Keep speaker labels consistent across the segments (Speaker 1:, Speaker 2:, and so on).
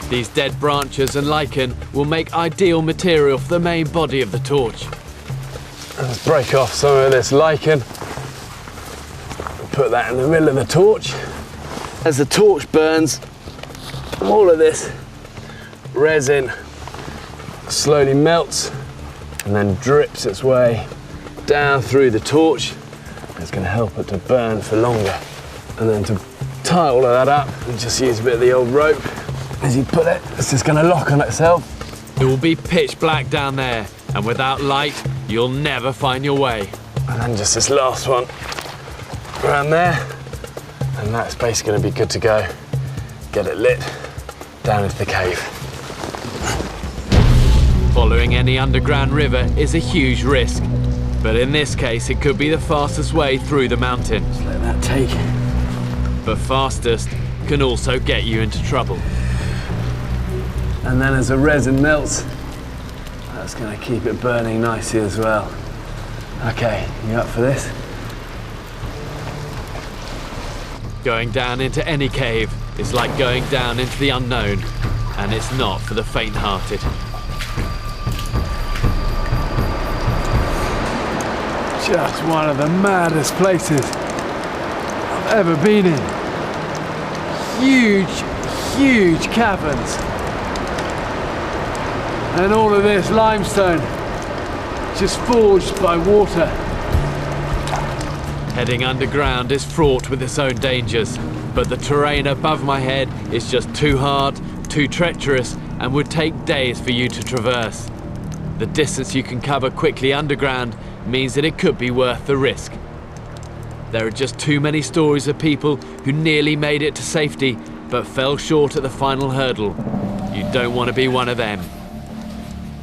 Speaker 1: These dead branches and lichen will make ideal material for the main body of the torch.
Speaker 2: Let's break off some of this lichen. Put that in the middle of the torch. As the torch burns, all of this resin slowly melts and then drips its way down through the torch. It's going to help it to burn for longer. And then to tie all of that up, and just use a bit of the old rope. As you put it, it's just going to lock on itself.
Speaker 1: It will be pitch black down there, and without light, you'll never find your way.
Speaker 2: And then just this last one around there, and that's basically going to be good to go. Get it lit down into the cave.
Speaker 1: Following any underground river is a huge risk, but in this case it could be the fastest way through the mountain.
Speaker 2: Just let that take.
Speaker 1: But fastest can also get you into trouble.
Speaker 2: And then as the resin melts, that's going to keep it burning nicely as well. Okay, you up for this?
Speaker 1: Going down into any cave is like going down into the unknown, and it's not for the faint-hearted.
Speaker 2: Just one of the maddest places I've ever been in. Huge caverns. And all of this limestone just forged by water.
Speaker 1: Heading underground is fraught with its own dangers, but the terrain above my head is just too hard, too treacherous, and would take days for you to traverse. The distance you can cover quickly underground means that it could be worth the risk. There are just too many stories of people who nearly made it to safety but fell short at the final hurdle. You don't want to be one of them.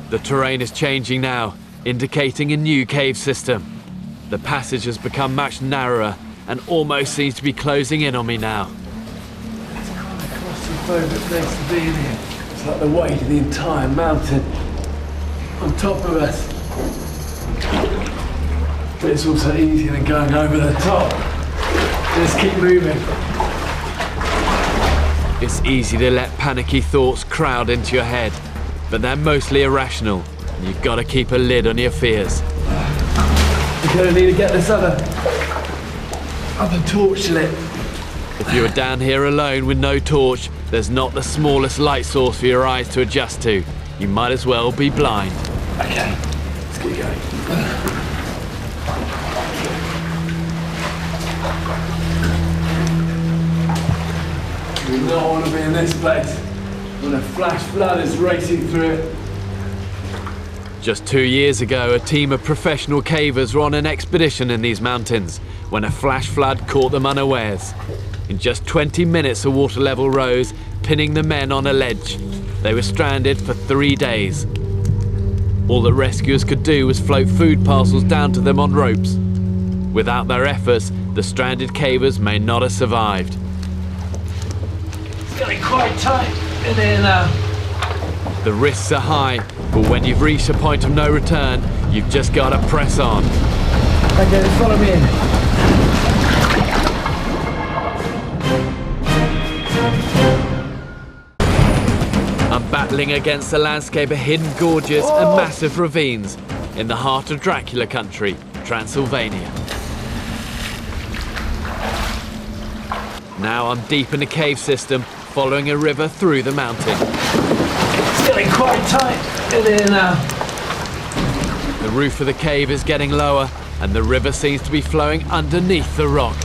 Speaker 1: The terrain is changing now, indicating a new cave system. The passage has become much narrower and almost seems to be closing in on me now.
Speaker 2: It's quite a claustrophobic place to be in here. It's like the weight of the entire mountain on top of us. But it's also easier than going over the top. Just keep moving.
Speaker 1: It's easy to let panicky thoughts crowd into your head, but they're mostly irrational, and you've got to keep a lid on your fears.
Speaker 2: We're going to need to get this other torch lit.
Speaker 1: If you are down here alone with no torch, there's not the smallest light source for your eyes to adjust to. You might as well be blind.
Speaker 2: Okay, let's get going. We don't want to be in this place when a flash flood is racing through it.
Speaker 1: Just 2 years ago, a team of professional cavers were on an expedition in these mountains when a flash flood caught them unawares. In just 20 minutes, the water level rose, pinning the men on a ledge. They were stranded for 3 days. All the rescuers could do was float food parcels down to them on ropes. Without their efforts, the stranded cavers may not have survived.
Speaker 2: It's getting quite tight in here now.
Speaker 1: The risks are high, but when you've reached a point of no return, you've just got to press on.
Speaker 2: Okay, follow me in.
Speaker 1: I'm battling against the landscape of hidden gorges and massive ravines in the heart of Dracula country, Transylvania. Now I'm deep in a cave system, following a river through the mountain.
Speaker 2: It's getting quite tight in here now.
Speaker 1: The roof of the cave is getting lower, and the river seems to be flowing underneath the rock.